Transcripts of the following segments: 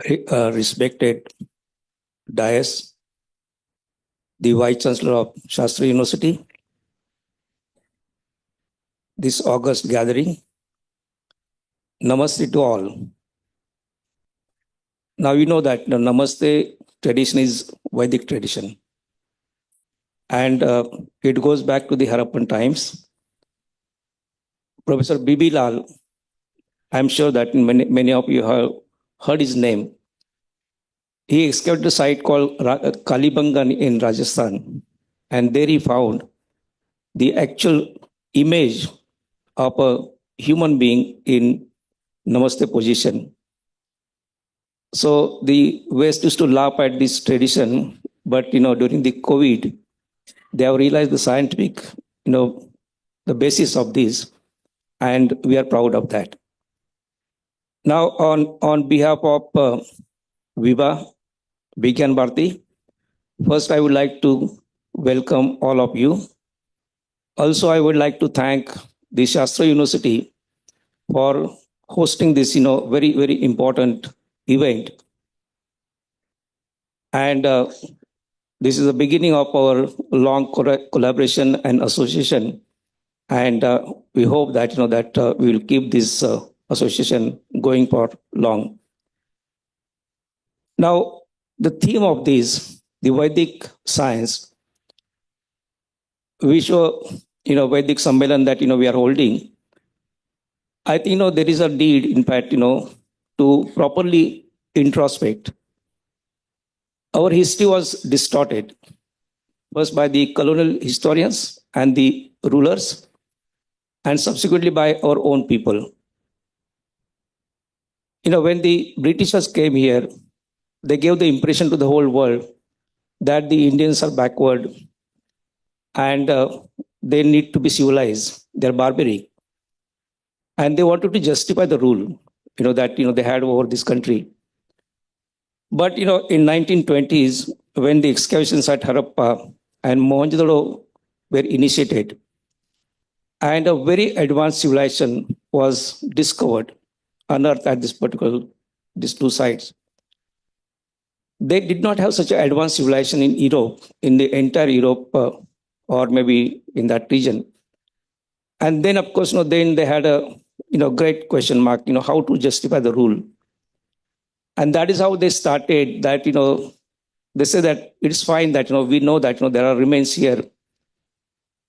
Respected Dais, the Vice Chancellor of Shastra University, this August gathering, Namaste to all. Now you know that the Namaste tradition is Vedic tradition. And it goes back to the Harappan times. Professor B.B. Lal, I'm sure that many of you have heard his name. He excavated a site called Kalibangan in Rajasthan. And there he found the actual image of a human being in Namaste position. So the West used to laugh at this tradition, but during the COVID, they have realized the scientific, the basis of this, and we are proud of that. Now, on behalf of Vijnana Bharati, first I would like to welcome all of you. Also, I would like to thank the Shastra University for hosting this, very, very important event. And this is the beginning of our long collaboration and association. And we hope that, we will keep this association going for long. Now, the theme of this, the Vedic science, Vishwa Vedic Sammelanam that we are holding, I think there is a need, in fact, to properly introspect. Our history was distorted, first by the colonial historians and the rulers, and subsequently by our own people. When the Britishers came here, they gave the impression to the whole world that the Indians are backward and they need to be civilized. They're barbaric. And they wanted to justify the rule, that, they had over this country. But, in 1920s, when the excavations at Harappa and Mohenjo-daro were initiated, and a very advanced civilization was discovered, unearthed at these two sites. They did not have such an advanced civilization in Europe, in the entire Europe, or maybe in that region. And then, of course, then they had a great question mark, how to justify the rule. And that is how they started that, they say that it's fine that, we know that, there are remains here.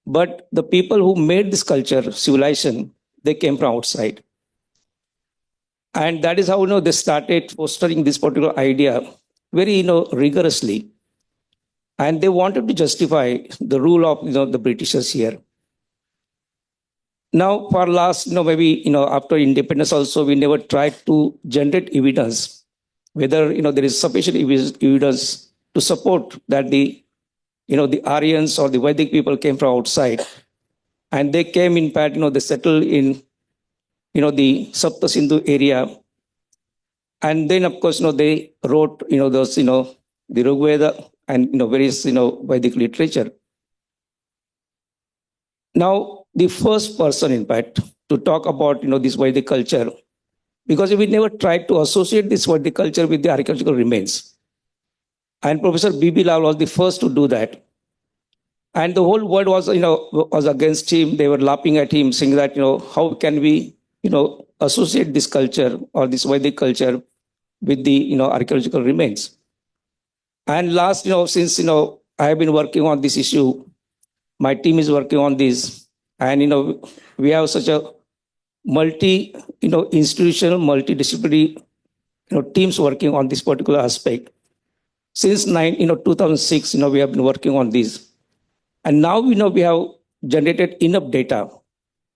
But the people who made this culture, civilization, they came from outside. And that is how, they started fostering this particular idea very, rigorously. And they wanted to justify the rule of, the Britishers here. Now, for last, maybe, after independence also, we never tried to generate evidence whether, there is sufficient evidence to support that the Aryans or the Vedic people came from outside. And they came, in fact, they settled in, the Sapta Sindhu area. And then, of course, they wrote, those, the Rigveda and, various, Vedic literature. Now, the first person, in fact, to talk about, this Vedic culture, because we never tried to associate this Vedic culture with the archaeological remains. And Professor B.B. Lal was the first to do that. And the whole world was, was against him. They were laughing at him, saying that, how can we, associate this culture or this Vedic culture with the, archaeological remains. And last, since, I have been working on this issue, my team is working on this, and, we have such a institutional, multidisciplinary, teams working on this particular aspect. Since 2006, we have been working on this. And now, we have generated enough data,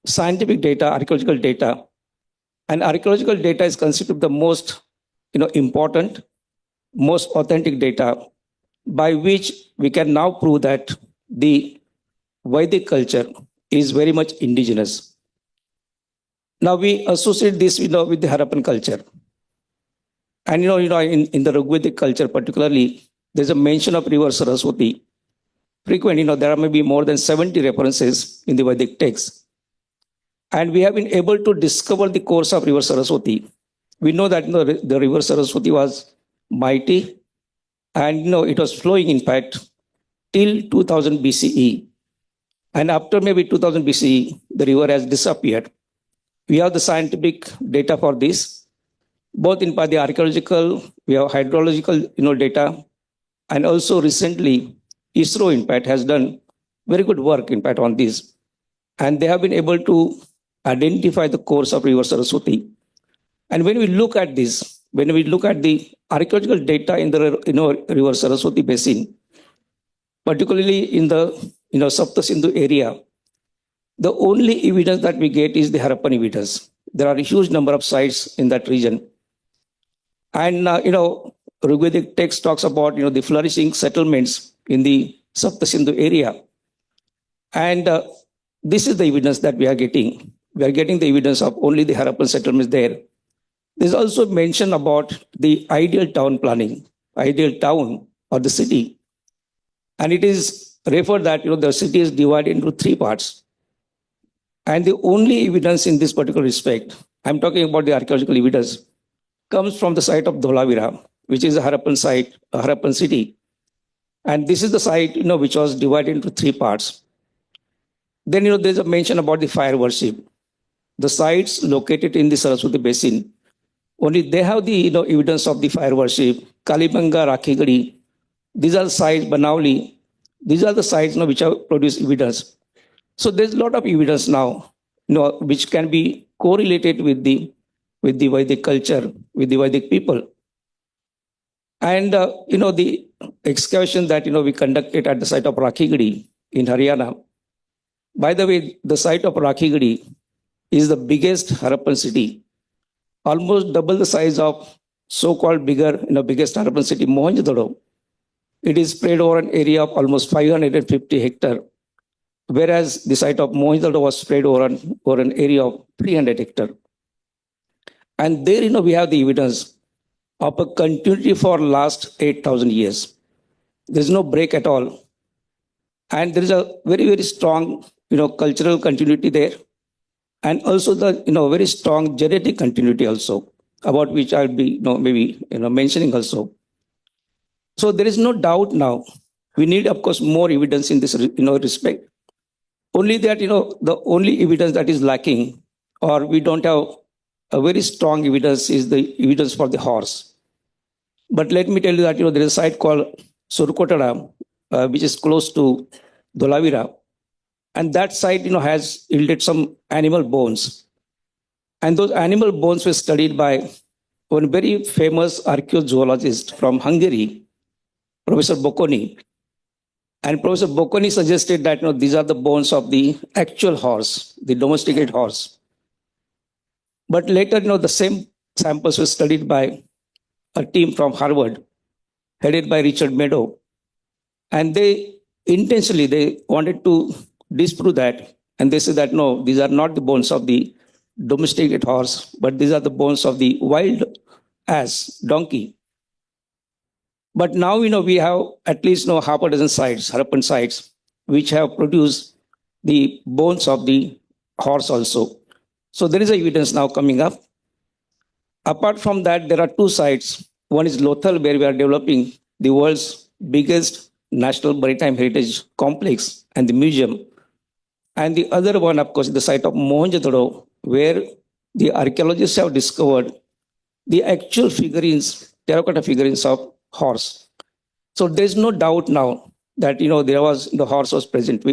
scientific data, archaeological data. And archaeological data is considered the most, important, most authentic data by which we can now prove that the Vedic culture is very much indigenous. Now we associate this, with the Harappan culture. And, in the Rigvedic culture particularly, there's a mention of river Saraswati. Frequent, there are maybe more than 70 references in the Vedic text. And we have been able to discover the course of river Saraswati we know that the river Saraswati was mighty, and it was flowing, in fact, till 2000 BCE. And after maybe 2000 BCE, the river has disappeared. We have the scientific data for this, both in the archaeological, we have hydrological data, and also recently ISRO, in fact, has done very good work, in fact, on this. And they have been able to identify the course of river Saraswati. And when we look at this, when we look at the archaeological data in the river Saraswati basin, particularly in the Sapta Sindhu area, the only evidence that we get is the Harappan evidence. There are a huge number of sites in that region. And, Rigvedic text talks about, the flourishing settlements in the Sapta Sindhu area. And this is the evidence that we are getting. We are getting the evidence of only the Harappan settlements there. There's also mention about the ideal town planning, ideal town or the city. And it is referred that, the city is divided into 3 parts. And the only evidence in this particular respect, I'm talking about the archaeological evidence, comes from the site of Dholavira, which is a Harappan site, a Harappan city. And this is the site, which was divided into 3 parts. Then, there's a mention about the fire worship. The sites located in the Saraswati basin, only they have the evidence of the fire worship. Kalibanga, Rakhigarhi, these are the sites, Banauli, these are the sites which have produced evidence. So there's a lot of evidence now, which can be correlated with the Vedic culture, with the Vedic people. And, the excavation that, we conducted at the site of Rakhigarhi in Haryana. By the way, the site of Rakhigarhi is the biggest Harappan city, almost double the size of so-called biggest Harappan city, Mohenjo-daro. It is spread over an area of almost 550 hectares, whereas the site of Mohenjo-daro was spread over an area of 300 hectares. And there, we have the evidence of a continuity for last 8,000 years. There's no break at all. And there is a very, very strong, cultural continuity there. And also the, very strong genetic continuity also, about which I'll be, mentioning also. So there is no doubt now. We need, of course, more evidence in this, respect. Only that, the only evidence that is lacking, or we don't have a very strong evidence, is the evidence for the horse. But let me tell you that, there is a site called Surkotara, which is close to Dholavira. And that site, has yielded some animal bones. And those animal bones were studied by one very famous archaeogeologist from Hungary, Professor Bocconi. And Professor Bocconi suggested that, these are the bones of the actual horse, the domesticated horse. But later, the same samples were studied by a team from Harvard, headed by Richard Meadow. And they wanted to disprove that. And they said that, no, these are not the bones of the domesticated horse, but these are the bones of the wild ass, donkey. But now, we have at least half a dozen sites, Harappan sites, which have produced the bones of the horse also. So there is evidence now coming up. Apart from that, there are 2 sites. One is Lothal, where we are developing the world's biggest national maritime heritage complex and the museum. And the other one, of course, is the site of Mohenjo-daro, where the archaeologists have discovered the actual figurines, terracotta figurines of horse. So there's no doubt now that, the horse was present,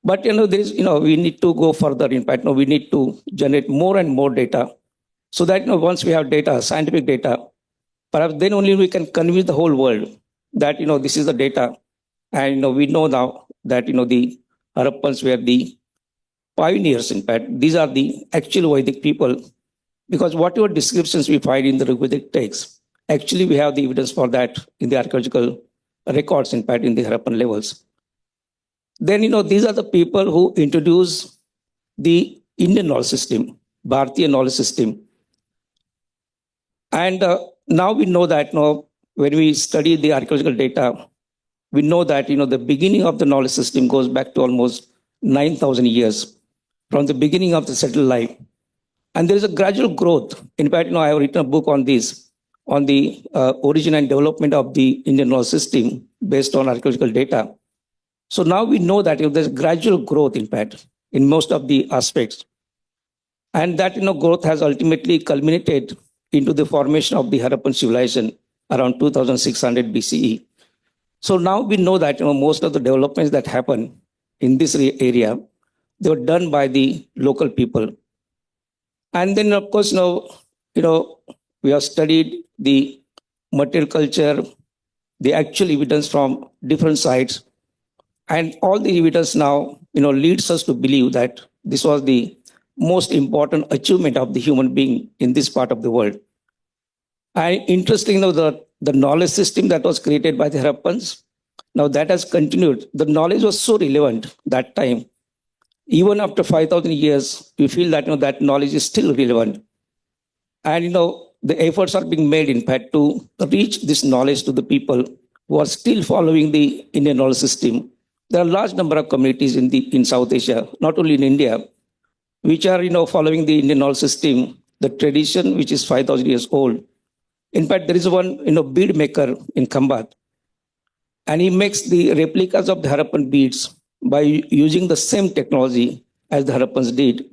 But, there is, we need to go further. In fact, we need to generate more and more data so that, once we have data, scientific data, perhaps then only we can convince the whole world that, this is the data. And, we know now that, the Harappans were the pioneers. In fact, these are the actual Vedic people, because whatever descriptions we find in the Rigvedic texts, actually we have the evidence for that in the archaeological records, in fact, in the Harappan levels. Then, these are the people who introduced the Indian knowledge system, Bharatiya knowledge system. And now we know that, when we study the archaeological data, we know that, the beginning of the knowledge system goes back to almost 9,000 years from the beginning of the settled life. And there is a gradual growth. In fact, I have written a book on this, on the origin and development of the Indian knowledge system based on archaeological data. So now we know that there's gradual growth, in fact, in most of the aspects. And that growth has ultimately culminated into the formation of the Harappan civilization around 2600 BCE. So now we know that most of the developments that happen in this area, they were done by the local people. And then, of course, we have studied the material culture, the actual evidence from different sites, and all the evidence now, leads us to believe that this was the most important achievement of the human being in this part of the world. And interesting, the knowledge system that was created by the Harappans, now that has continued. The knowledge was so relevant that time. Even after 5,000 years, we feel that that knowledge is still relevant. And the efforts are being made, in fact, to reach this knowledge to the people who are still following the Indian knowledge system. There are a large number of communities in South Asia, not only in India, which are following the Indian knowledge system, the tradition which is 5,000 years old. In fact, there is one bead maker in Khambat, and he makes the replicas of the Harappan beads by using the same technology as the Harappans did.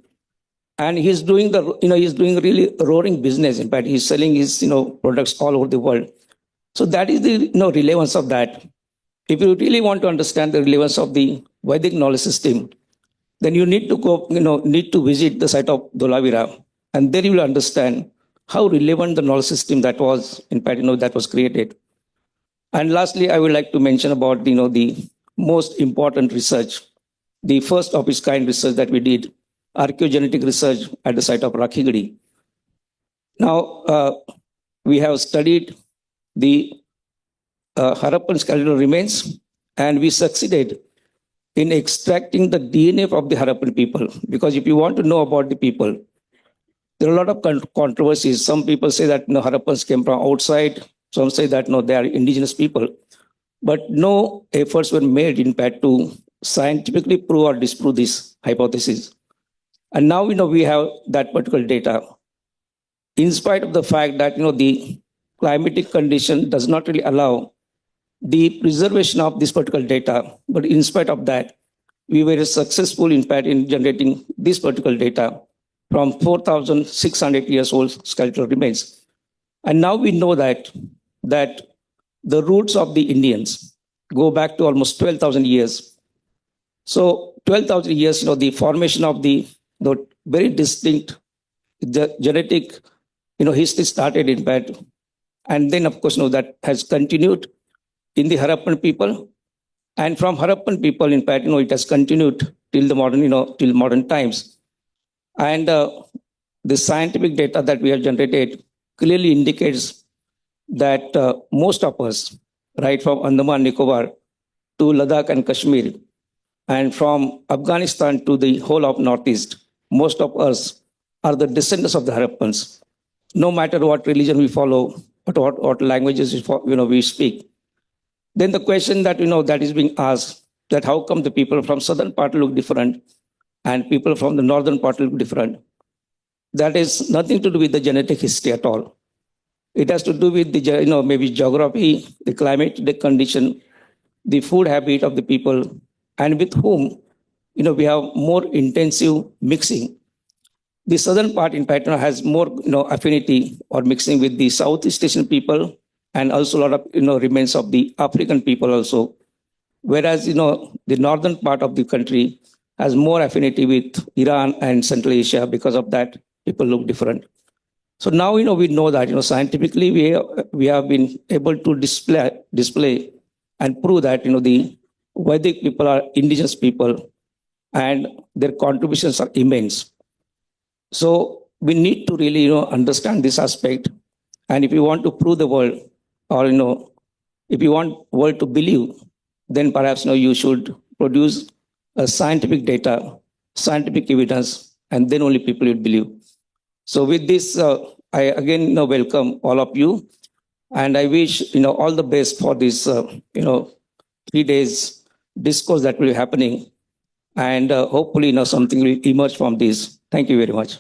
And he's doing he's doing really roaring business. In fact, he's selling his products all over the world. So that is the relevance of that. If you really want to understand the relevance of the Vedic knowledge system, then you need to go, need to visit the site of Dholavira, and there you will understand how relevant the knowledge system that was, in fact, that was created. And lastly, I would like to mention about, the most important research, the first of its kind research that we did, archaeogenetic research at the site of Rakhigarhi. Now, we have studied the Harappan skeletal remains, and we succeeded in extracting the DNA of the Harappan people. Because if you want to know about the people, there are a lot of controversies. Some people say that Harappans came from outside. Some say that they are indigenous people. But no efforts were made, in fact, to scientifically prove or disprove this hypothesis. And now we have that particular data. In spite of the fact that the climatic condition does not really allow the preservation of this particular data, but in spite of that, we were successful, in fact, in generating this particular data from 4,600 years old skeletal remains. And now we know that the roots of the Indians go back to almost 12,000 years. So 12,000 years, the formation of the very distinct genetic, history started, in fact. And then, of course, that has continued in the Harappan people. And from Harappan people, in fact, it has continued till the modern, till modern times. And the scientific data that we have generated clearly indicates that most of us, right from Andaman Nicobar to Ladakh and Kashmir, and from Afghanistan to the whole of Northeast, most of us are the descendants of the Harappans. No matter what religion we follow, what languages we speak. Then the question that that is being asked, that how come the people from southern part look different and people from the northern part look different? That is nothing to do with the genetic history at all. It has to do with the maybe geography, the climate, the condition, the food habit of the people, and with whom we have more intensive mixing. The southern part, in fact, has more affinity or mixing with the Southeast Asian people, and also a lot of remains of the African people also. Whereas the northern part of the country has more affinity with Iran and Central Asia. Because of that, people look different. So now we know that scientifically we have been able to display and prove that the Vedic people are indigenous people, and their contributions are immense. So we need to really understand this aspect. And if you want to prove the world, or if you want world to believe, then perhaps you should produce a scientific data, scientific evidence, and then only people will believe. So with this, I again welcome all of you, and I wish all the best for this 3 days discourse that will be happening, and hopefully something will emerge from this. Thank you very much.